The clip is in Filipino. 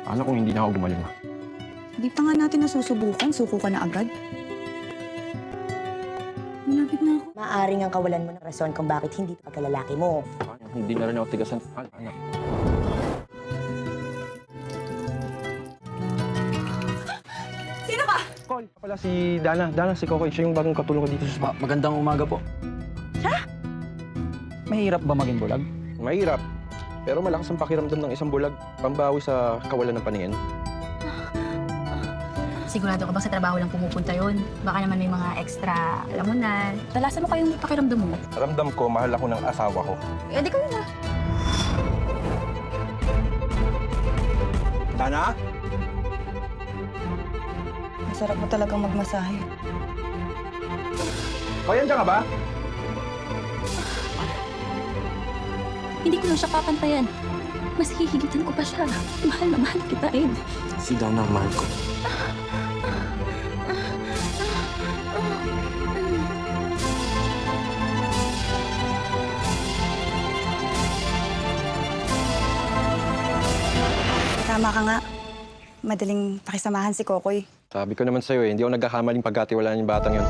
Paano kung hindi na ako gumaling? Hindi pa nga natin nasusubukan, suko ka na agad. Malapit na ako. Maaring ang kawalan mo ng rason kung bakit hindi pagkalalaki mo. Hindi na rin ako tigasan. Anak. Sino ka? Call. Pala si Dana. Dana, si Kokoy. Siya yung bagong katulong ko dito sa spa. Magandang umaga po. Siya? Mahirap ba maging bulag? Mahirap. Pero malakas ang pakiramdam ng isang bulag. Pambawi sa kawalan ng paningin. Sigurado ka ba sa trabaho lang pumupunta yun? Baka naman may mga extra, alam mo na. Talasan mo kayong pakiramdam mo. Ramdam ko, mahal ako ng asawa ko. Eh, di ko yun na. Dana? Masarap mo talagang magmasahe. Koy, andyan ka ba? Hindi ko lang siya papantayan. Mas hihigitan ko pa siya. Mahal na mahal kita, Ed. Si Dana ang mahal ko. Tama ka nga. Madaling pakisamahan si Kokoy. Sabi ko naman sa'yo hindi ako nagkakamaling pagkatiwalaan yung batang yun.